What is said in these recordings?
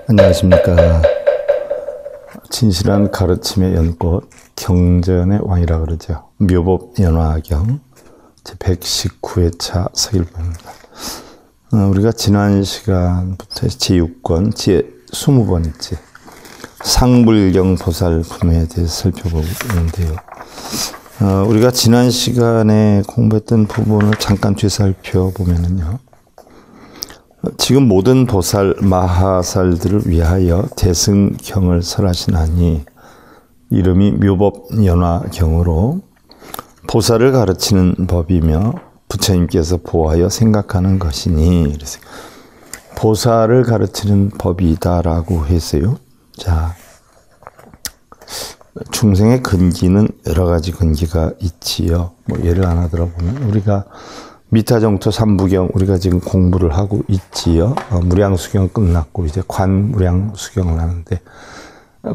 안녕하십니까. 진실한 가르침의 연꽃, 경전의 왕이라 그러죠. 묘법연화경 제119회차 서일보입니다. 우리가 지난 시간부터 제6권, 제20번째 상불경 보살품에 대해서 살펴보고 있는데요. 우리가 지난 시간에 공부했던 부분을 잠깐 되살펴보면요. 지금 모든 보살, 마하살들을 위하여 대승경을 설하시나니 이름이 묘법연화경으로 보살을 가르치는 법이며 부처님께서 보하여 생각하는 것이니, 그래서 보살을 가르치는 법이다라고 했어요. 자, 중생의 근기는 여러 가지 근기가 있지요. 예를 하나 들어보면 우리가 미타정토 삼부경 우리가 지금 공부를 하고 있지요. 무량수경 끝났고 이제 관무량수경을 하는데,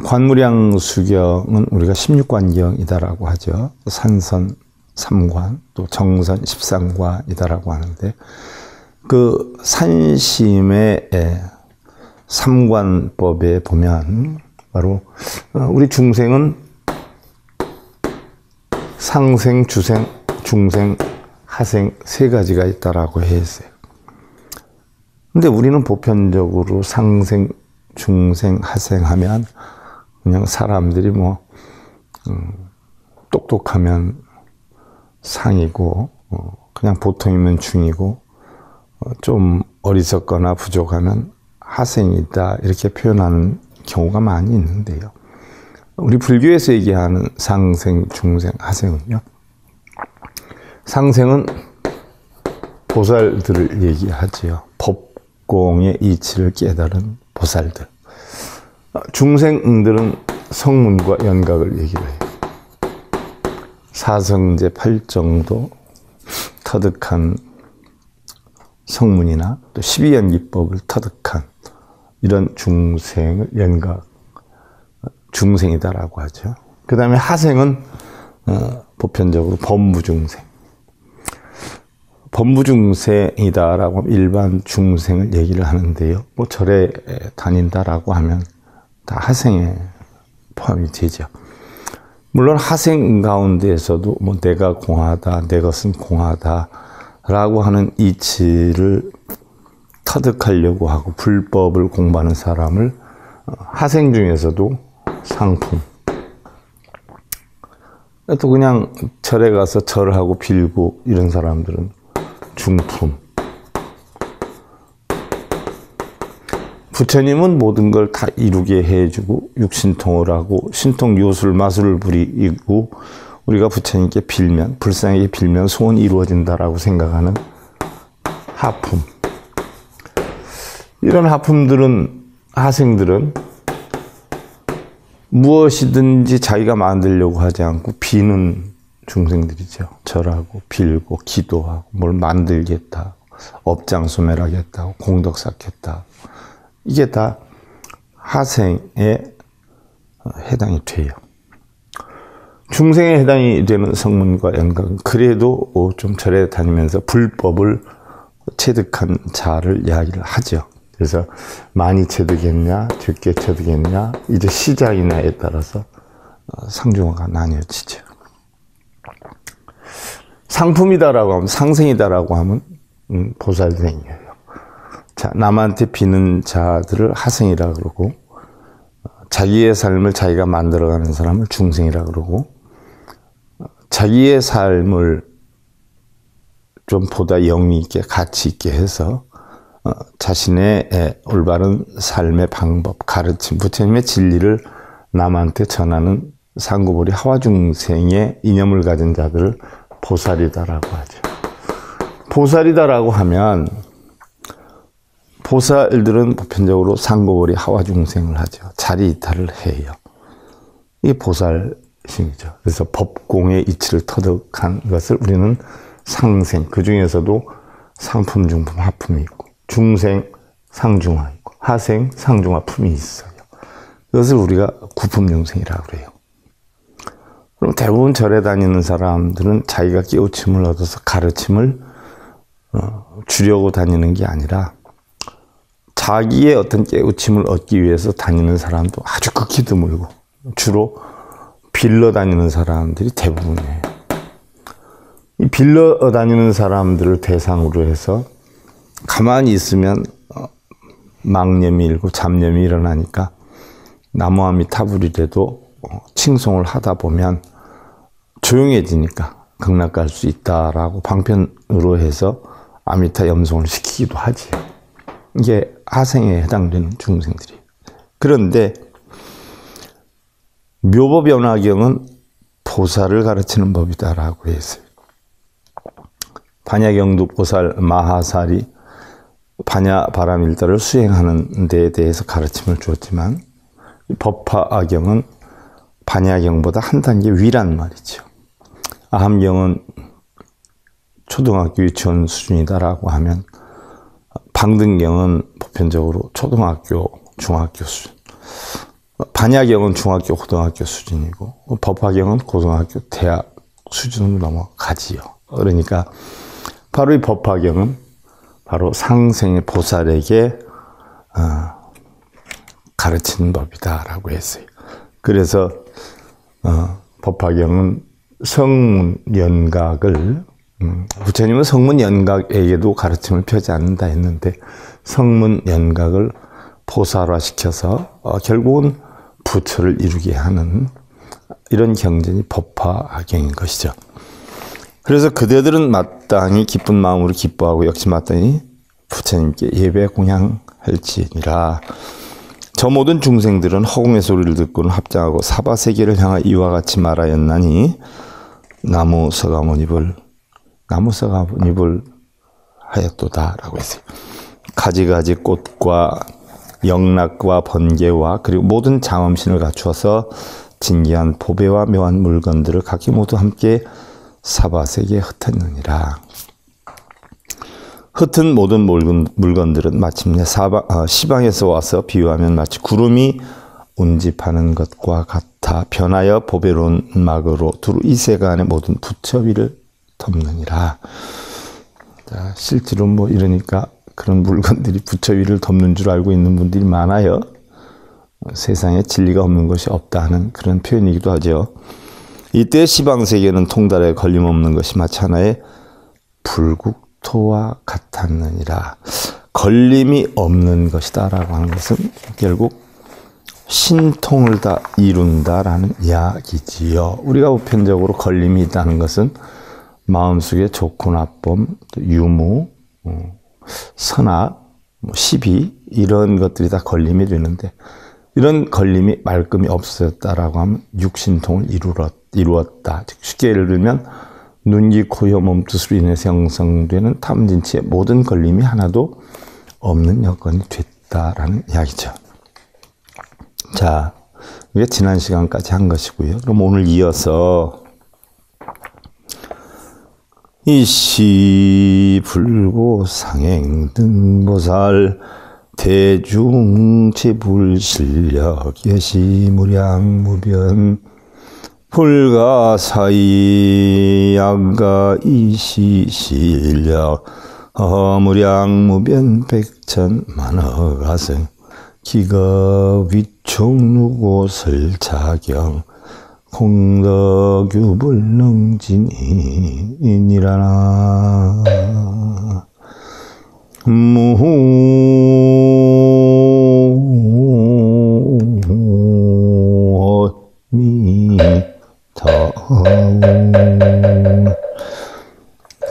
관무량수경은 우리가 16관경이다라고 하죠. 산선 3관, 또 정선 13관이다라고 하는데, 그 산심의 3관법에 보면 바로 우리 중생은 상생, 주생, 중생, 하생 세 가지가 있다라고 했어요. 근데 우리는 보편적으로 상생, 중생, 하생 하면 그냥 사람들이 똑똑하면 상이고, 그냥 보통이면 중이고, 좀 어리석거나 부족하면 하생이다 이렇게 표현하는 경우가 많이 있는데요. 우리 불교에서 얘기하는 상생, 중생, 하생은요, 상생은 보살들을 얘기하지요. 법공의 이치를 깨달은 보살들. 중생들은 성문과 연각을 얘기를 해요. 사성제 8정도 터득한 성문이나 또 12연기법을 터득한 이런 중생을 연각, 중생이다라고 하죠. 그 다음에 하생은 보편적으로 법무중생. 법무중생이다라고 하면 일반 중생을 얘기를 하는데요. 절에 다닌다라고 하면 다 하생에 포함이 되죠. 물론 하생 가운데에서도 내가 공하다, 내 것은 공하다라고 하는 이치를 터득하려고 하고 불법을 공부하는 사람을 하생 중에서도 상품, 또 그냥 절에 가서 절하고 빌고 이런 사람들은 중품. 부처님은 모든 걸 다 이루게 해주고 육신통을 하고 신통 요술 마술을 부리고 우리가 부처님께 빌면, 불쌍하게 빌면 소원이 이루어진다라고 생각하는 하품. 이런 하품들은, 하생들은 무엇이든지 자기가 만들려고 하지 않고 비는 중생들이죠. 절하고 빌고 기도하고 뭘 만들겠다, 업장 소멸하겠다고, 공덕 쌓겠다. 이게 다 하생에 해당이 돼요. 중생에 해당이 되는 성문과 연각은 그래도 좀 절에 다니면서 불법을 체득한 자를 이야기를 하죠. 그래서 많이 체득했냐, 적게 체득했냐, 이제 시작이냐에 따라서 상중하가 나뉘어지죠. 상품이다라고 하면, 상생이다라고 하면 보살생이에요. 자, 남한테 비는 자들을 하생이라 그러고, 자기의 삶을 자기가 만들어가는 사람을 중생이라 그러고, 자기의 삶을 좀 보다 영리 있게 가치 있게 해서 자신의 올바른 삶의 방법, 가르침, 부처님의 진리를 남한테 전하는 상구보리 하와중생의 이념을 가진 자들을 보살이다라고 하죠. 보살이다라고 하면 보살들은 보편적으로 상고보리 하와중생을 하죠. 자리이탈을 해요. 이게 보살심이죠. 그래서 법공의 이치를 터득한 것을 우리는 상생, 그 중에서도 상품, 중품, 하품이 있고, 중생, 상중하 있고, 하생, 상중하 품이 있어요. 이것을 우리가 구품중생이라고 그래요. 그럼 대부분 절에 다니는 사람들은 자기가 깨우침을 얻어서 가르침을 주려고 다니는 게 아니라 자기의 어떤 깨우침을 얻기 위해서 다니는 사람도 아주 극히 드물고 주로 빌러 다니는 사람들이 대부분이에요. 이 빌러 다니는 사람들을 대상으로 해서 가만히 있으면 망념이 일고 잡념이 일어나니까 나무아미 타불이라도 칭송을 하다 보면 조용해지니까 극락갈 수 있다라고 방편으로 해서 아미타 염송을 시키기도 하지요. 이게 하생에 해당되는 중생들이에요. 그런데 묘법연화경은 보살을 가르치는 법이다라고 했어요. 반야경도 보살 마하살이 반야 바라밀다를 수행하는 데에 대해서 가르침을 주었지만 법화경은 반야경보다 한 단계 위란 말이죠. 아함경은 초등학교 유치원 수준이다라고 하면 방등경은 보편적으로 초등학교, 중학교 수준, 반야경은 중학교, 고등학교 수준이고 법화경은 고등학교, 대학 수준으로 넘어가지요. 그러니까 바로 이 법화경은 바로 상생의 보살에게 가르치는 법이다라고 했어요. 그래서 법화경은 성문연각을 부처님은 성문연각에게도 가르침을 펴지 않는다 했는데 성문연각을 보살화시켜서 결국은 부처를 이루게 하는 이런 경전이 법화경인 것이죠. 그래서 그대들은 마땅히 기쁜 마음으로 기뻐하고 역시 마땅히 부처님께 예배 공양할지니라. 저 모든 중생들은 허공의 소리를 듣고는 합장하고 사바세계를 향하여 이와 같이 말하였나니 나무 서가모니불 하였도다 라고 했어요. 가지가지 꽃과 영락과 번개와 그리고 모든 장엄신을 갖추어서 진기한 보배와 묘한 물건들을 각기 모두 함께 사바세계에 흩었느니라. 흩은 모든 물건들은 마침내 시방에서 와서 비유하면 마치 구름이 운집하는 것과 같아 변하여 보배로운 막으로 두루 이 세간의 모든 부처 위를 덮느니라. 자, 실제로 뭐 이러니까 그런 물건들이 부처 위를 덮는 줄 알고 있는 분들이 많아요. 세상에 진리가 없는 것이 없다 하는 그런 표현이기도 하죠. 이때 시방세계는 통달에 걸림없는 것이 마치 하나의 불국토와 같았느니라. 걸림이 없는 것이다 라고 하는 것은 결국 신통을 다 이룬다라는 이야기지요. 우리가 보편적으로 걸림이 있다는 것은 마음속에 좋고 나쁨, 유무, 선악, 시비 이런 것들이 다 걸림이 되는데 이런 걸림이 말끔히 없어졌다라고 하면 육신통을 이루었다. 쉽게 예를 들면 눈, 귀, 코, 혀, 몸뜻으로 인해서 형성되는 탐진치의 모든 걸림이 하나도 없는 여건이 됐다라는 이야기죠. 자, 이게 지난 시간까지 한 것이고요. 그럼 오늘 이어서 이시 불고 상행 등보살 대중체불실력 예시무량무변 불가사의 양가 이시실력 허무량무변 백천만허가성 기가 위총루고설자경 공덕유불능진이니라나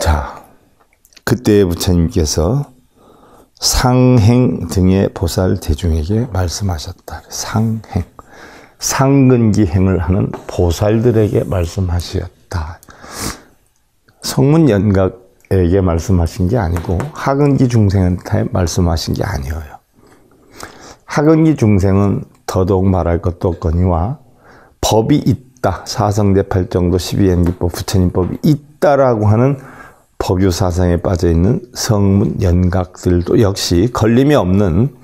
자, 그때 부처님께서 상행 등의 보살 대중에게 말씀하셨다. 상행, 상근기행을 하는 보살들에게 말씀하셨다. 성문연각에게 말씀하신 게 아니고 하근기 중생한테 말씀하신 게 아니에요. 하근기 중생은 더더욱 말할 것도 없거니와 법이 있다. 사성대 팔정도 12연기법 부처님법이 있다라고 하는 법유사상에 빠져있는 성문연각들도 역시 걸림이 없는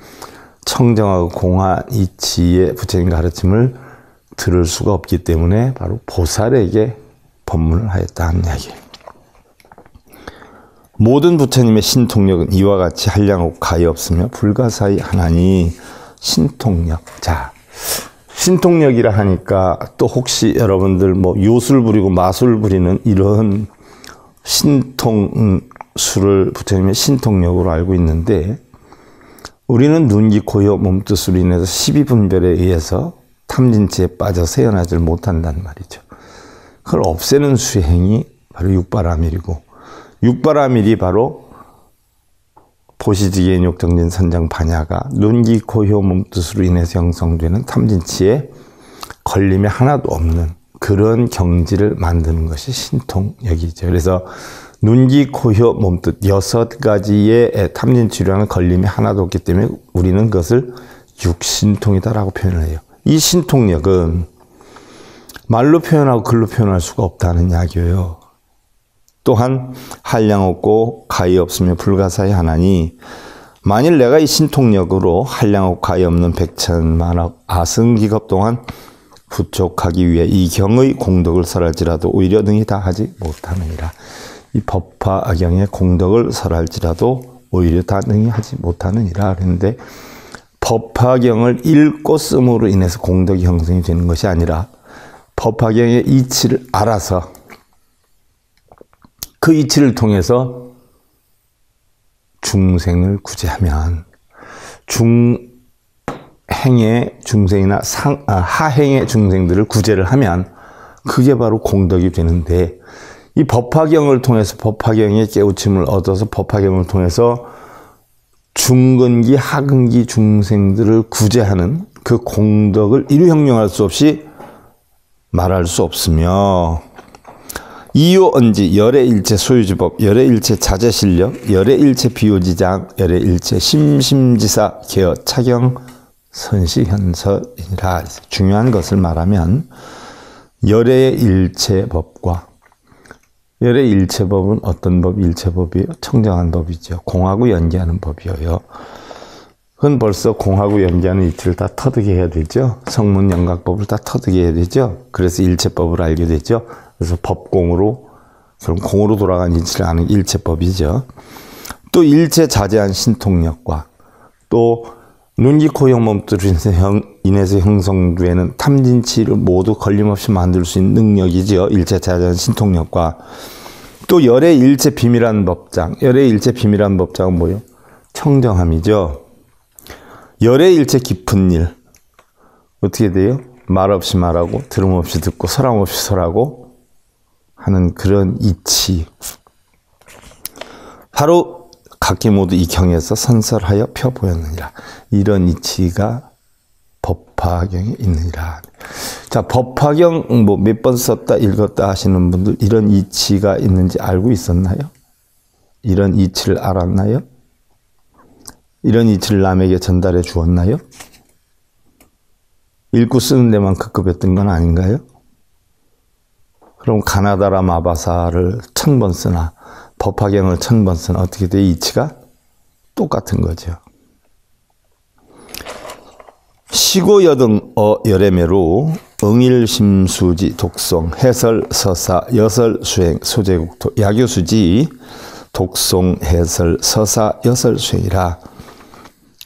청정하고 공한 이치의 부처님 가르침을 들을 수가 없기 때문에 바로 보살에게 법문을 하였다는 이야기예요. 모든 부처님의 신통력은 이와 같이 한량없고 가히 없으며 불가사의 하나니 신통력. 자, 신통력이라 하니까 또 혹시 여러분들 뭐 요술 부리고 마술 부리는 이런 신통술을 부처님의 신통력으로 알고 있는데, 우리는 눈, 귀, 코, 혀, 몸뜻으로 인해서 12분별에 의해서 탐진치에 빠져 세어나질 못한단 말이죠. 그걸 없애는 수행이 바로 육바라밀이고, 육바라밀이 바로 보시지기, 인욕, 정진, 선정, 반야가 눈, 귀, 코, 혀, 몸뜻으로 인해서 형성되는 탐진치에 걸림이 하나도 없는 그런 경지를 만드는 것이 신통력이죠. 그래서 눈, 귀, 코, 혀, 몸뜻 6가지의 탐진치료하는 걸림이 하나도 없기 때문에 우리는 그것을 육신통이다라고 표현을 해요. 이 신통력은 말로 표현하고 글로 표현할 수가 없다는 이야기예요. 또한 한량없고 가히 없으며 불가사의 하나니, 만일 내가 이 신통력으로 한량없고 가히 없는 백천만억 아승기급 동안 부족하기 위해 이 경의 공덕을 설할지라도 오히려 능히 다 하지 못하느니라. 이 법화 악경의 공덕을 설할지라도 오히려 다 능히 하지 못하느니라. 그런데 법화경을 읽고 씀으로 인해서 공덕이 형성이 되는 것이 아니라 법화경의 이치를 알아서 그 이치를 통해서 중생을 구제하면, 중행의 중생이나 하행의 중생들을 구제를 하면 그게 바로 공덕이 되는데, 이 법화경을 통해서 법화경의 깨우침을 얻어서 법화경을 통해서 중근기, 하근기 중생들을 구제하는 그 공덕을 이루형용할 수 없이 말할 수 없으며, 이유언지 열애일체 소유주법, 열애일체 자제실력, 열애일체 비유지장, 열애일체 심심지사 개어 차경 선시현서이니라. 중요한 것을 말하면 열애일체법과, 열애일체법은 어떤 법이 일체법이에요? 청정한 법이죠. 공하고 연계하는 법이에요. 그건 벌써 공하고 연계하는 이치를 다 터득 해야 되죠. 성문 영각법을 다 터득 해야 되죠. 그래서 일체법을 알게 되죠. 그래서 법공으로, 그럼 공으로 돌아간 이치를 아는 일체법이죠. 또 일체 자제한 신통력과, 또 눈, 귀, 코, 혀, 몸뜻으로 인해서 형성되는 탐진치를 모두 걸림없이 만들 수 있는 능력이죠. 일체 자제한 신통력과, 또 열의 일체 비밀한 법장. 열의 일체 비밀한 법장은 뭐예요? 청정함이죠. 열의 일체 깊은 일. 어떻게 돼요? 말 없이 말하고, 들음 없이 듣고, 설함 없이 설하고 하는 그런 이치. 바로 각기 모두 이 경에서 선설하여 펴보였느니라. 이런 이치가 법화경에 있느니라. 자, 법화경 뭐 몇 번 썼다 읽었다 하시는 분들, 이런 이치가 있는지 알고 있었나요? 이런 이치를 알았나요? 이런 이치를 남에게 전달해 주었나요? 읽고 쓰는 데만 급급했던 건 아닌가요? 그럼 가나다라 마바사를 1000번 쓰나 법화경을 1000번 쓰나 어떻게 돼? 이치가 똑같은 거죠. 시고여등 열애매로 응일심수지 독송 해설 서사 여설 수행 소제국토 야교수지 독송 해설 서사 여설 수행이라.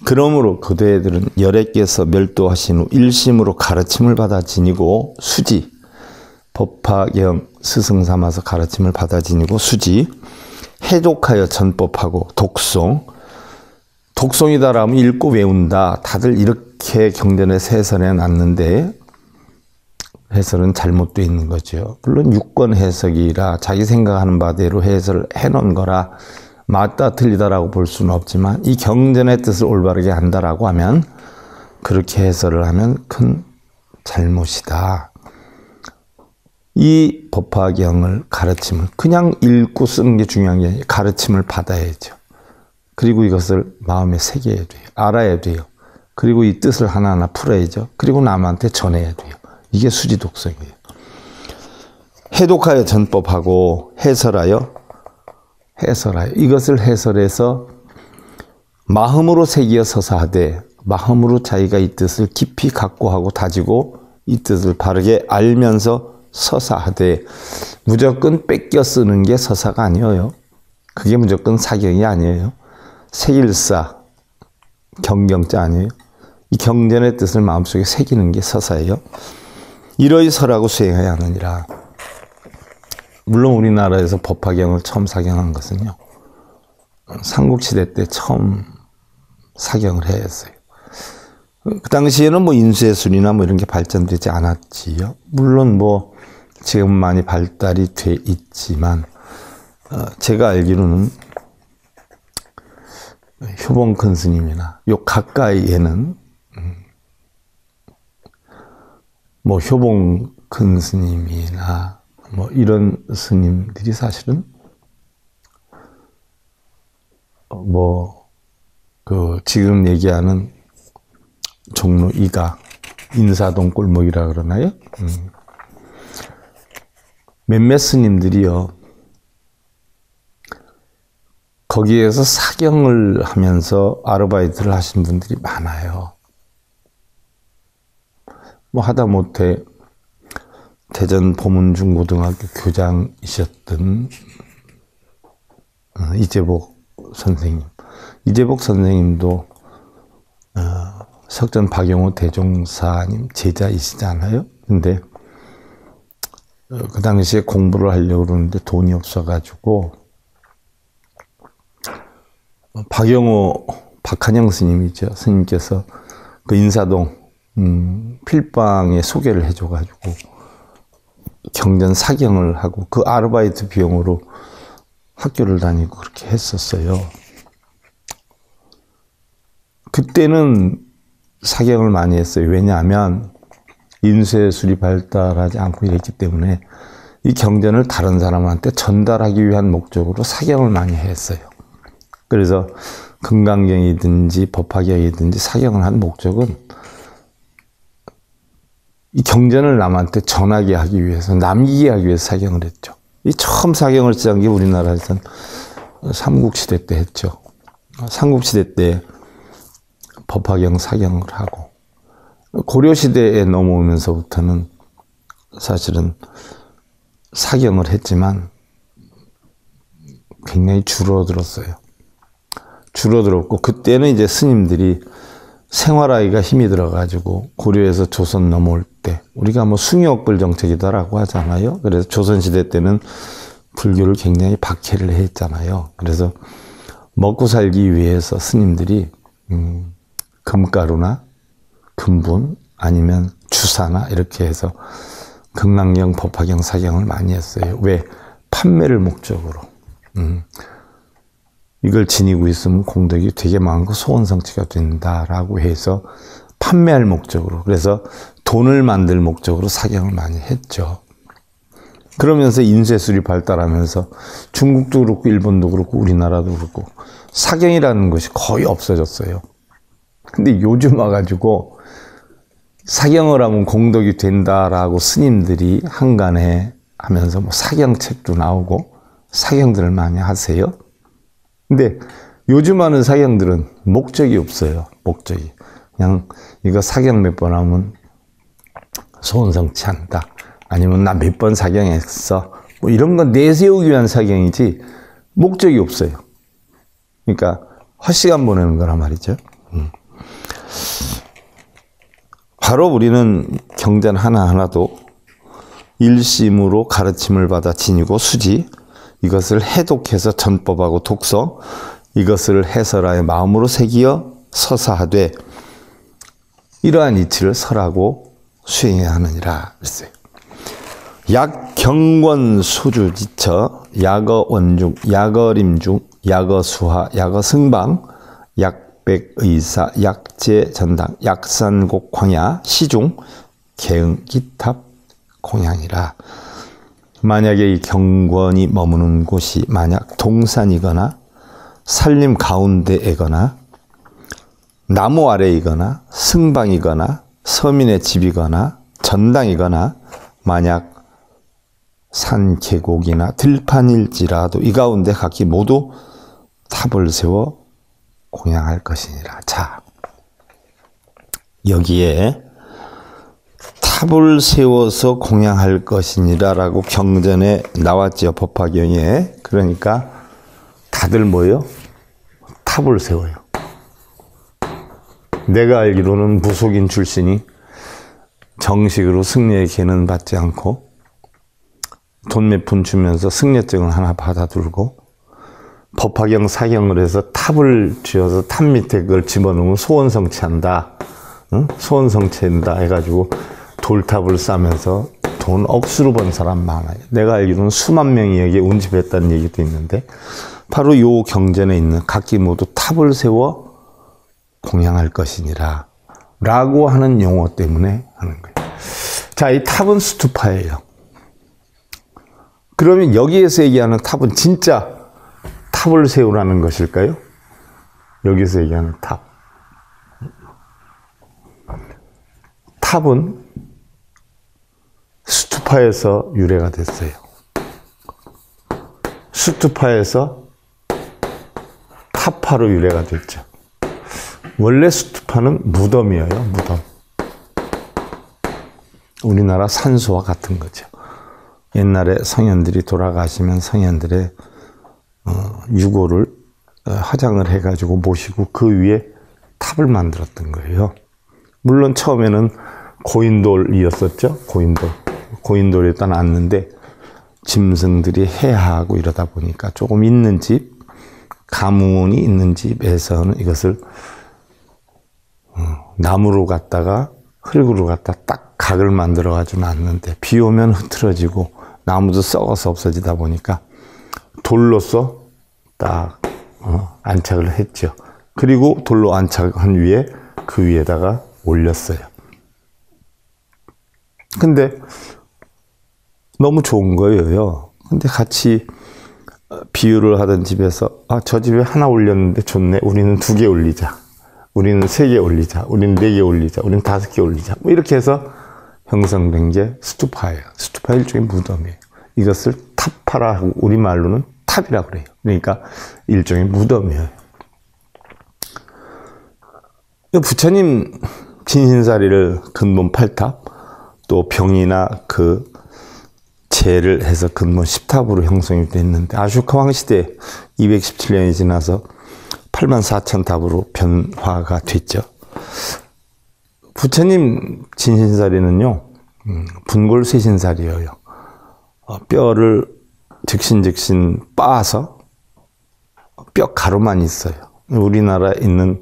그러므로 그대들은 열애께서 멸도하신 후 일심으로 가르침을 받아 지니고 수지, 법화경 스승 삼아서 가르침을 받아 지니고 수지, 해독하여 전법하고 독송, 독송이다라면 읽고 외운다. 다들 이렇게 경전에서 해설해 놨는데 해설은 잘못되어 있는 거죠. 물론 유권 해석이라 자기 생각하는 바대로 해설을 해놓은 거라 맞다 틀리다라고 볼 수는 없지만, 이 경전의 뜻을 올바르게 한다라고 하면, 그렇게 해설을 하면 큰 잘못이다. 이 법화경을 가르침을 그냥 읽고 쓰는 게 중요한 게 아니라 가르침을 받아야죠. 그리고 이것을 마음에 새겨야 돼요. 알아야 돼요. 그리고 이 뜻을 하나하나 풀어야죠. 그리고 남한테 전해야 돼요. 이게 수지독성이에요. 해독하여 전법하고 해설하여 이것을 해설해서 마음으로 새기어 서사하되, 마음으로 자기가 이 뜻을 깊이 각고하고 다지고 이 뜻을 바르게 알면서 서사하되, 무조건 뺏겨 쓰는 게 서사가 아니에요. 그게 무조건 사경이 아니에요. 색일사, 경경자 아니에요. 이 경전의 뜻을 마음속에 새기는 게 서사예요. 이러이 설하고 수행해야 하느니라. 물론 우리나라에서 법화경을 처음 사경한 것은요, 삼국시대 때 처음 사경을 했어요. 그 당시에는 뭐 인쇄술이나 뭐 이런 게 발전되지 않았지요. 물론 뭐 지금 많이 발달이 돼 있지만, 제가 알기로는 효봉 큰 스님이나 요 가까이에는 뭐 효봉 큰 스님이나 뭐 이런 스님들이 사실은 뭐 그 지금 얘기하는 종로 2가 인사동 골목이라 그러나요? 몇몇 스님들이요, 거기에서 사경을 하면서 아르바이트를 하신 분들이 많아요. 뭐 하다못해 대전 보문중고등학교 교장이셨던 이재복 선생님. 이재복 선생님도 석전 박용호 대종사님 제자이시잖아요. 근데 그 당시에 공부를 하려고 그러는데 돈이 없어가지고 박용호, 박한영 스님이죠. 스님께서 그 인사동 필방에 소개를 해줘가지고 경전 사경을 하고 그 아르바이트 비용으로 학교를 다니고 그렇게 했었어요. 그때는 사경을 많이 했어요. 왜냐하면 인쇄술이 발달하지 않고 이랬기 때문에 이 경전을 다른 사람한테 전달하기 위한 목적으로 사경을 많이 했어요. 그래서 금강경이든지 법화경이든지 사경을 한 목적은 이 경전을 남한테 전하게 하기 위해서, 남기게 하기 위해서 사경을 했죠. 이 처음 사경을 시작한 게 우리나라에서는 삼국시대 때 했죠. 삼국시대 때 법화경 사경을 하고, 고려시대에 넘어오면서부터는 사실은 사경을 했지만 굉장히 줄어들었어요. 줄어들었고, 그때는 이제 스님들이 생활하기가 힘이 들어가지고 고려에서 조선 넘어올 때, 우리가 뭐 숭유억불 정책이다라고 하잖아요. 그래서 조선시대 때는 불교를 굉장히 박해를 했잖아요. 그래서 먹고 살기 위해서 스님들이 금가루나 금분 아니면 주사나 이렇게 해서 금강경, 법화경, 사경을 많이 했어요. 왜? 판매를 목적으로. 이걸 지니고 있으면 공덕이 되게 많고 소원성취가 된다라고 해서 판매할 목적으로, 그래서 돈을 만들 목적으로 사경을 많이 했죠. 그러면서 인쇄술이 발달하면서 중국도 그렇고 일본도 그렇고 우리나라도 그렇고 사경이라는 것이 거의 없어졌어요. 근데 요즘 와가지고 사경을 하면 공덕이 된다라고 스님들이 한간에 하면서 뭐 사경책도 나오고 사경들을 많이 하세요. 근데 요즘 하는 사경들은 목적이 없어요. 목적이. 그냥 이거 사경 몇 번 하면 소원성취한다. 아니면 나 몇 번 사경했어. 뭐 이런 건 내세우기 위한 사경이지 목적이 없어요. 그러니까 헛시간 보내는 거란 말이죠. 바로 우리는 경전 하나하나도 일심으로 가르침을 받아 지니고 수지, 이것을 해독해서 전법하고 독서, 이것을 해설하여 마음으로 새기어 서사하되 이러한 이치를 설하고 수행해야 하느니라 그랬어요. 약경권 수주지처 약어원중 약어림중 약어수하 약어승방 약백의사 약제전당 약산곡 광야 시중 개응기탑 공양이라. 만약에 이 경권이 머무는 곳이 만약 동산이거나 산림 가운데이거나 나무 아래이거나 승방이거나 서민의 집이거나 전당이거나 만약 산 계곡이나 들판일지라도 이 가운데 각기 모두 탑을 세워 공양할 것이니라. 자, 여기에 탑을 세워서 공양할 것이니라 라고 경전에 나왔죠. 법화경에. 그러니까 다들 뭐예요? 탑을 세워요. 내가 알기로는 무속인 출신이 정식으로 승려의 계는 받지 않고 돈 몇 푼 주면서 승려증을 하나 받아들고 법화경 사경을 해서 탑을 지어서 탑 밑에 그걸 집어넣으면 소원성취한다. 응? 소원성취한다 해가지고 돌탑을 싸면서 돈 억수로 번 사람 많아요. 내가 알기로는 수만 명이 여기에 운집했다는 얘기도 있는데 바로 요 경전에 있는 각기 모두 탑을 세워 공양할 것이니라 라고 하는 용어 때문에 하는 거예요. 자, 이 탑은 스투파예요. 그러면 여기에서 얘기하는 탑은 진짜 탑을 세우라는 것일까요? 여기서 얘기하는 탑. 탑은 스투파에서 유래가 됐어요. 스투파에서 타파로 유래가 됐죠. 원래 스투파는 무덤이에요, 무덤. 우리나라 산소와 같은 거죠. 옛날에 성현들이 돌아가시면 성현들의 유골을 화장을 해가지고 모시고 그 위에 탑을 만들었던 거예요. 물론 처음에는 고인돌이었었죠. 고인돌에다 놨는데 짐승들이 해하고 이러다 보니까 조금 있는 집, 가문이 있는 집에서는 이것을 나무로 갖다가 흙으로 갖다 딱 각을 만들어 가지고 놨는데 비 오면 흐트러지고 나무도 썩어서 없어지다 보니까 돌로서 딱 안착을 했죠. 그리고 돌로 안착한 위에 그 위에다가 올렸어요. 근데 너무 좋은 거예요. 근데 같이 비유를 하던 집에서 저 집에 하나 올렸는데 좋네. 우리는 2개 올리자. 우리는 3개 올리자. 우리는 4개 올리자. 우리는 5개 올리자. 뭐 이렇게 해서 형성된 게 스투파예요. 스투파 일종의 무덤이에요. 이것을 탑파라 하고 우리말로는 탑이라고 그래요. 그러니까 일종의 무덤이에요. 부처님 진신사리를 근본 8탑, 또 병이나 그 재를 해서 근본 10탑으로 형성이 됐는데 아쇼카 왕시대 217년이 지나서 84,000탑으로 변화가 됐죠. 부처님 진신사리는요, 분골쇄신사리예요. 뼈를 즉신 빻아서 뼈 가루만 있어요. 우리나라에 있는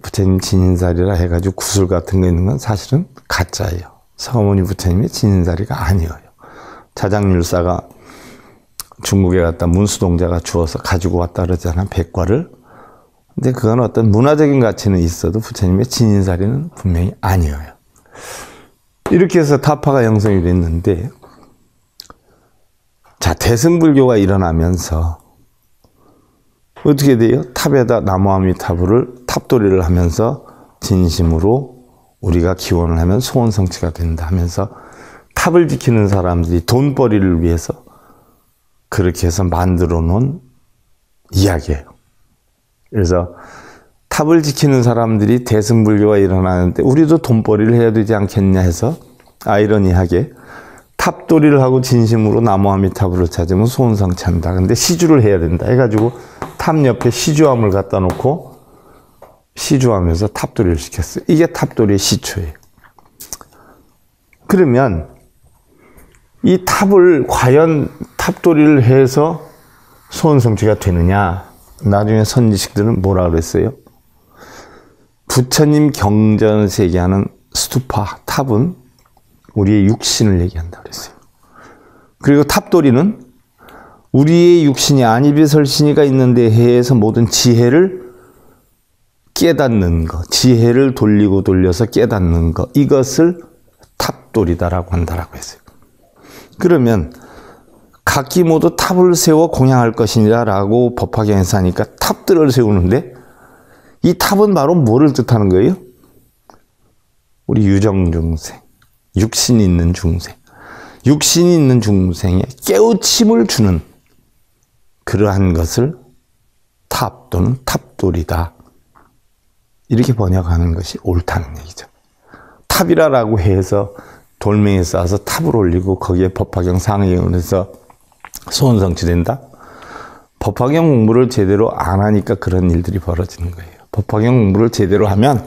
부처님 진신사리라 해가지고 구슬 같은 거 있는 건 사실은 가짜예요. 서가모니 부처님의 진신사리가 아니에요. 자장률사가 중국에 갔다 문수동자가 주워서 가지고 왔다 그러잖아, 백과를. 근데 그건 어떤 문화적인 가치는 있어도 부처님의 진신사리는 분명히 아니에요. 이렇게 해서 타파가 형성이 됐는데, 자, 대승불교가 일어나면서 어떻게 돼요? 탑에다 나무아미타불을 탑도리를 하면서 진심으로 우리가 기원을 하면 소원성취가 된다 하면서 탑을 지키는 사람들이 돈벌이를 위해서 그렇게 해서 만들어 놓은 이야기예요. 그래서 탑을 지키는 사람들이 대승불교가 일어나는데 우리도 돈벌이를 해야 되지 않겠냐 해서 아이러니하게 탑도리를 하고 진심으로 나무아미타불을 찾으면 소원성취한다. 근데 시주를 해야 된다 해가지고 탑 옆에 시주함을 갖다 놓고 시주하면서 탑도리를 시켰어요. 이게 탑도리의 시초예요. 그러면 이 탑을 과연 탑도리를 해서 소원성취가 되느냐? 나중에 선지식들은 뭐라 그랬어요? 부처님 경전에서 얘기하는 스투파, 탑은 우리의 육신을 얘기한다 그랬어요. 그리고 탑도리는 우리의 육신이 안이비설신이가 있는데 해에서 모든 지혜를 깨닫는 것, 지혜를 돌리고 돌려서 깨닫는 것, 이것을 탑도리다라고 한다라고 했어요. 그러면 각기 모두 탑을 세워 공양할 것이니라 라고 법화경에서 하니까 탑들을 세우는데 이 탑은 바로 뭐를 뜻하는 거예요? 우리 유정중생, 육신이 있는 중생, 육신이 있는 중생에 깨우침을 주는 그러한 것을 탑 또는 탑돌이다, 이렇게 번역하는 것이 옳다는 얘기죠. 탑이라고 해서 돌멩이 쌓아서 탑을 올리고 거기에 법화경 상경을 해서 소원성취된다? 법화경 공부를 제대로 안 하니까 그런 일들이 벌어지는 거예요. 법화경 공부를 제대로 하면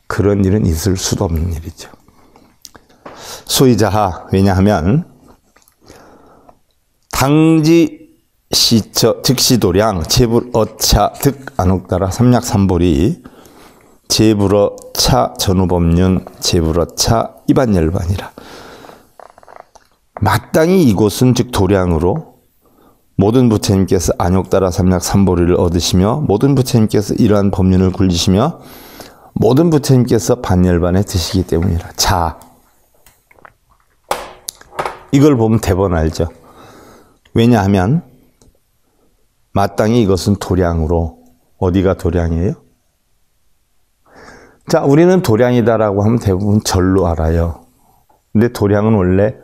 그런 일은 있을 수도 없는 일이죠. 소이자하, 왜냐하면 당지 시처 즉시도량 제불어차 득 안옥따라 삼약삼보리 제불어차 전후법륜 제불어차 이반열반이라. 마땅히 이곳은 즉 도량으로 모든 부처님께서 안욕따라 삼약삼보리를 얻으시며 모든 부처님께서 이러한 법륜을 굴리시며 모든 부처님께서 반열반에 드시기 때문이라. 자, 이걸 보면 대번 알죠. 왜냐하면 마땅히 이것은 도량으로. 어디가 도량이에요? 자, 우리는 도량이다라고 하면 대부분 절로 알아요. 근데 도량은 원래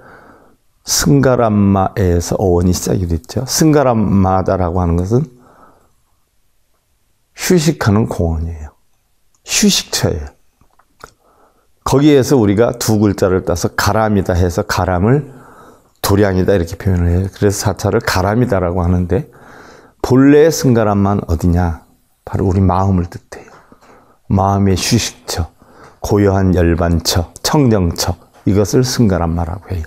승가람마에서 어원이 시작이 됐죠. 승가람마다라고 하는 것은 휴식하는 공원이에요. 휴식처예요. 거기에서 우리가 두 글자를 따서 가람이다 해서 가람을 도량이다 이렇게 표현을 해요. 그래서 사찰을 가람이다라고 하는데 본래의 승가람만 어디냐? 바로 우리 마음을 뜻해요. 마음의 휴식처, 고요한 열반처, 청정처, 이것을 승가람마라고 해요.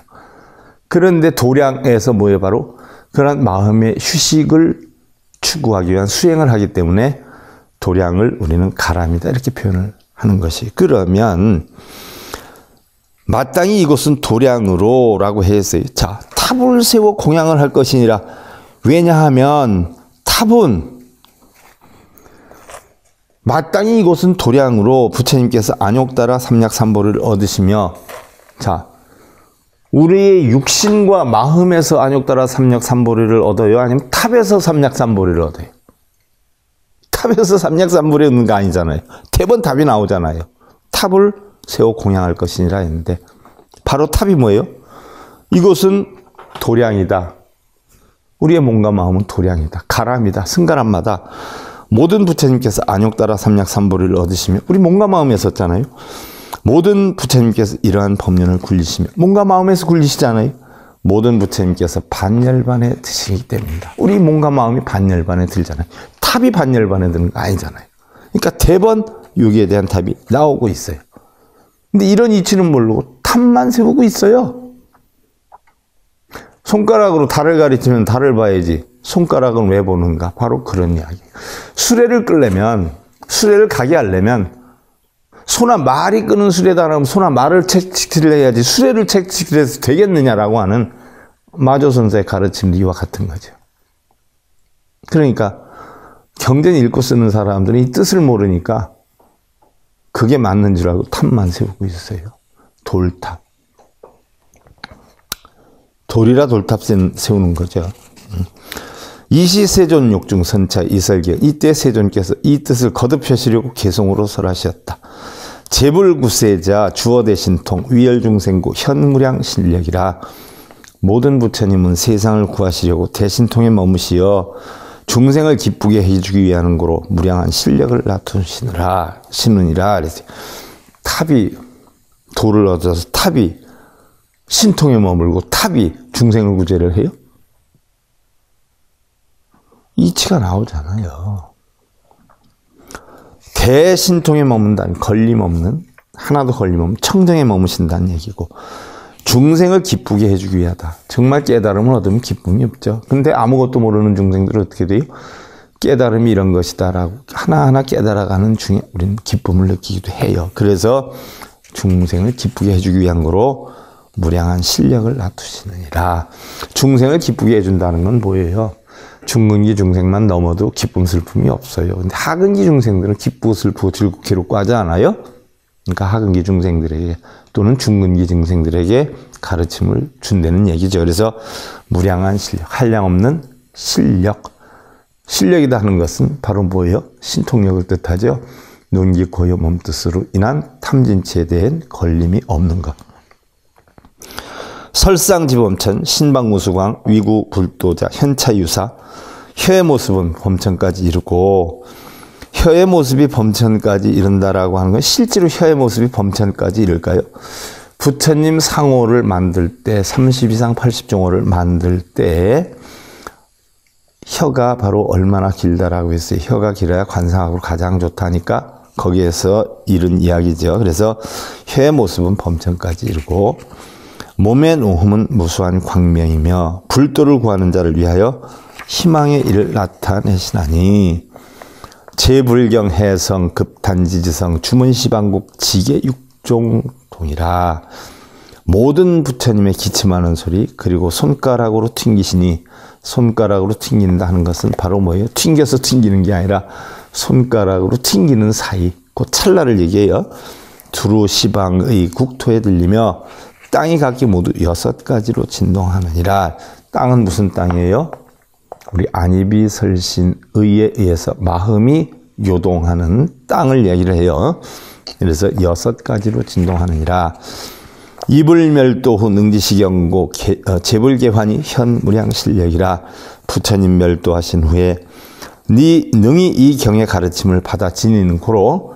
그런데 도량에서 뭐예요? 바로 그런 마음의 휴식을 추구하기 위한 수행을 하기 때문에 도량을 우리는 가람이다 이렇게 표현을 하는 것이. 그러면 마땅히 이곳은 도량으로 라고 했어요. 자, 탑을 세워 공양을 할 것이니라. 왜냐하면 탑은 마땅히 이곳은 도량으로 부처님께서 안욕따라 삼약삼보리를 얻으시며, 자, 우리의 육신과 마음에서 안욕따라 삼약삼보리를 얻어요? 아니면 탑에서 삼약삼보리를 얻어요? 탑에서 삼약삼보리 얻는 거 아니잖아요. 대번 답이 나오잖아요. 탑을 세워 공양할 것이니라 했는데 바로 탑이 뭐예요? 이것은 도량이다. 우리의 몸과 마음은 도량이다. 가람이다. 승가람마다. 모든 부처님께서 안욕따라 삼약삼보리를 얻으시며 우리 몸과 마음에 썼잖아요. 모든 부처님께서 이러한 법륜을 굴리시며 몸과 마음에서 굴리시잖아요. 모든 부처님께서 반열반에 드시기 때문이다. 우리 몸과 마음이 반열반에 들잖아요. 탑이 반열반에 드는 거 아니잖아요. 그러니까 대번 여기에 대한 답이 나오고 있어요. 근데 이런 이치는 모르고 탑만 세우고 있어요. 손가락으로 달을 가리치면 달을 봐야지. 손가락은 왜 보는가? 바로 그런 이야기. 수레를 끌려면, 수레를 가게 하려면 소나 말이 끄는 수레다 하면 소나 말을 채찍질을 해야지 수레를 채찍질해서 되겠느냐라고 하는 마조선사의 가르침도 이와 같은 거죠. 그러니까 경전 읽고 쓰는 사람들은 이 뜻을 모르니까 그게 맞는 줄 알고 탑만 세우고 있어요. 돌탑. 돌이라 돌탑 세우는 거죠. 이시 세존 욕중 선차 이설기에 이때 세존께서 이 뜻을 거듭하시려고 개성으로 설하셨다. 재불구세자 주어대신통 위열중생구 현무량 신력이라. 모든 부처님은 세상을 구하시려고 대신통에 머무시어 중생을 기쁘게 해주기 위한 거로 무량한 실력을 나투시느라 신느니라. 그래서 탑이 돌을 얻어서 탑이 신통에 머물고 탑이 중생을 구제를 해요? 이치가 나오잖아요. 대신통에 머문다는 걸림없는, 하나도 걸림없는 청정에 머무신다는 얘기고, 중생을 기쁘게 해주기 위하다. 정말 깨달음을 얻으면 기쁨이 없죠. 근데 아무것도 모르는 중생들은 어떻게 돼요? 깨달음이 이런 것이다 라고 하나하나 깨달아가는 중에 우리는 기쁨을 느끼기도 해요. 그래서 중생을 기쁘게 해주기 위한 거로 무량한 실력을 놔두시느니라. 중생을 기쁘게 해준다는 건 뭐예요? 중근기 중생만 넘어도 기쁨 슬픔이 없어요. 근데 하근기 중생들은 기쁘고 슬프고 즐겁고 괴롭고 하지 않아요? 그러니까 하근기 중생들에게 또는 중근기 중생들에게 가르침을 준다는 얘기죠. 그래서 무량한 실력, 한량없는 실력. 실력이다 하는 것은 바로 뭐예요? 신통력을 뜻하죠. 논기 고요 몸뜻으로 인한 탐진치에 대한 걸림이 없는 것. 설상지범천, 신방무수광, 위구불도자, 현차유사. 혀의 모습은 범천까지 이르고, 혀의 모습이 범천까지 이른다라고 하는 건 실제로 혀의 모습이 범천까지 이를까요? 부처님 상호를 만들 때, 30 이상 80종호를 만들 때 혀가 바로 얼마나 길다라고 했어요. 혀가 길어야 관상학으로 가장 좋다니까 거기에서 이른 이야기죠. 그래서 혀의 모습은 범천까지 이르고 몸의 노흠은 무수한 광명이며 불도를 구하는 자를 위하여 희망의 일을 나타내시나니 제불경 해성 급단지지성 주문시방국 지계 육종동이라. 모든 부처님의 기침하는 소리 그리고 손가락으로 튕기시니 손가락으로 튕긴다 하는 것은 바로 뭐예요? 튕겨서 튕기는 게 아니라 손가락으로 튕기는 사이 그 찰나를 얘기해요. 두루 시방의 국토에 들리며 땅이 각기 모두 6가지로 진동하느니라. 땅은 무슨 땅이에요? 우리 안이비 설신 의에 의해서 마음이 요동하는 땅을 얘기를 해요. 그래서 6가지로 진동하느니라. 이불멸도 후 능지시경고 제불개환이 현무량실력이라. 부처님 멸도하신 후에 능히 이 경의 가르침을 받아 지니는 고로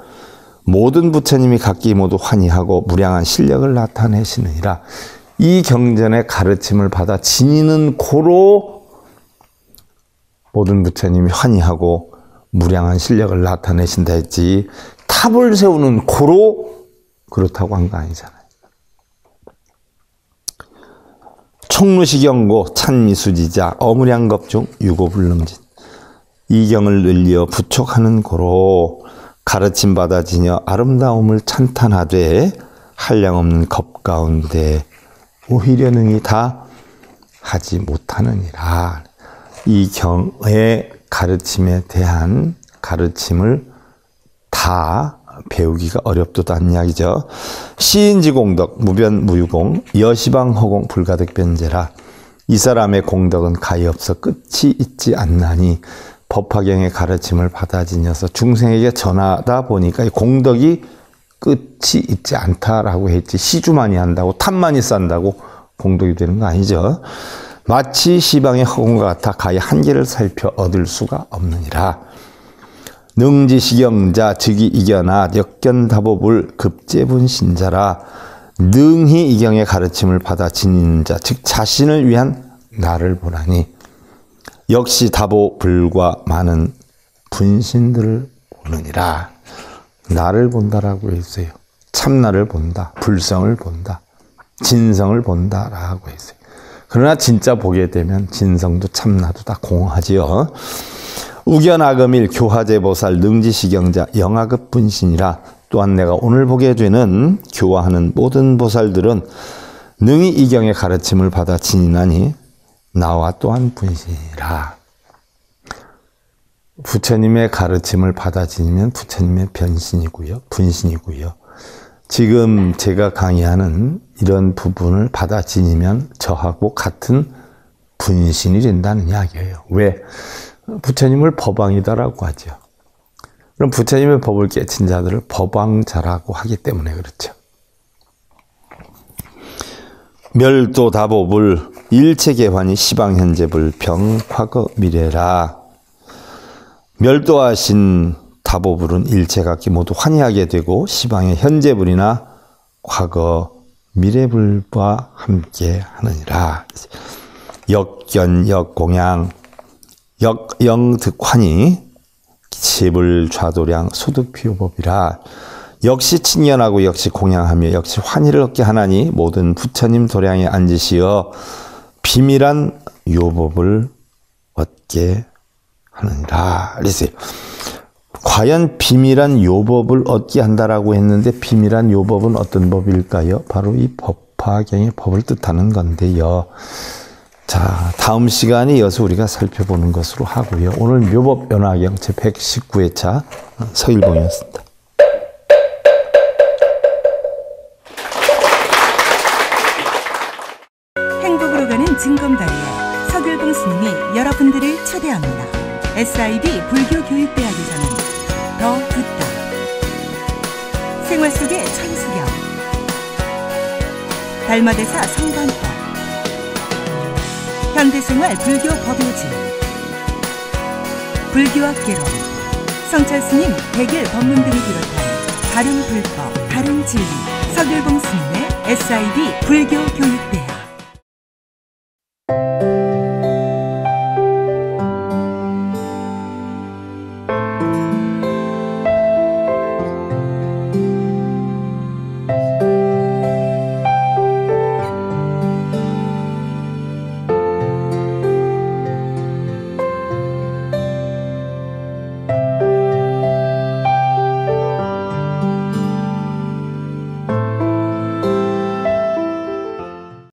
모든 부처님이 각기 모두 환희하고 무량한 실력을 나타내시느니라. 이 경전의 가르침을 받아 지니는 고로 모든 부처님이 환희하고 무량한 실력을 나타내신다 했지, 탑을 세우는 고로 그렇다고 한 거 아니잖아요. 총루시경고 찬미수지자 어무량겁중 유고불능진. 이 경을 늘려 부촉하는 고로 가르침 받아 지녀 아름다움을 찬탄하되 한량없는 겁 가운데 오히려 능히 다 하지 못하느니라. 이 경의 가르침에 대한 가르침을 다 배우기가 어렵도다는 이야기죠. 시인지공덕 무변무유공 여시방허공 불가득변제라. 이 사람의 공덕은 가히 없어 끝이 있지 않나니 법화경의 가르침을 받아 지녀서 중생에게 전하다 보니까 이 공덕이 끝이 있지 않다라고 했지, 시주만이 한다고 탑만이 싼다고 공덕이 되는 거 아니죠. 마치 시방의 허공과 같아 가히 한계를 살펴 얻을 수가 없느니라. 능지시경자 즉이 이겨나 역견다법을 급제분신자라. 능히 이경의 가르침을 받아 지니는 자, 즉 자신을 위한 나를 보라니 역시 다보불과 많은 분신들을 보느니라. 나를 본다라고 했어요. 참나를 본다, 불성을 본다, 진성을 본다라고 했어요. 그러나 진짜 보게 되면 진성도 참나도 다 공허하지요. 우견아금일 교화제보살 능지시경자 영하급 분신이라. 또한 내가 오늘 보게 되는 교화하는 모든 보살들은 능히 이경의 가르침을 받아 지니나니 나와 또한 분신이라. 부처님의 가르침을 받아 지니면 부처님의 변신이고요, 분신이고요. 지금 제가 강의하는 이런 부분을 받아 지니면 저하고 같은 분신이 된다는 이야기예요. 왜? 부처님을 법왕이다라고 하죠. 그럼 부처님의 법을 깨친 자들을 법왕자라고 하기 때문에 그렇죠. 멸도다법을 일체개환이 시방현재불병 과거 미래라. 멸도하신 다보불은 일체각기 모두 환희하게 되고 시방의 현재불이나 과거 미래불과 함께 하느니라. 역견 역공양 역영득환이 제불 좌도량 소득피요법이라. 역시 친견하고 역시 공양하며 역시 환희를 얻게 하나니 모든 부처님 도량에 앉으시어 비밀한 요법을 얻게 하느니라. 그랬어요. 과연 비밀한 요법을 얻게 한다라고 했는데 비밀한 요법은 어떤 법일까요? 바로 이 법화경의 법을 뜻하는 건데요. 자, 다음 시간에 이어서 우리가 살펴보는 것으로 하고요. 오늘 묘법연화경 제119회차 서일봉이었습니다. 행복으로 가는 징검다리에 서길봉 스님이 여러분들을 초대합니다. SIB 불교교육대학에서는 더 듣다, 생활 속의 천수경, 달마대사 성관법, 현대생활 불교 법요지, 불교학 개론, 성찰스님 백일 법문 등을 비롯한 다른 불법, 다른 진리, 서길봉 스님의 SIB 불교교육대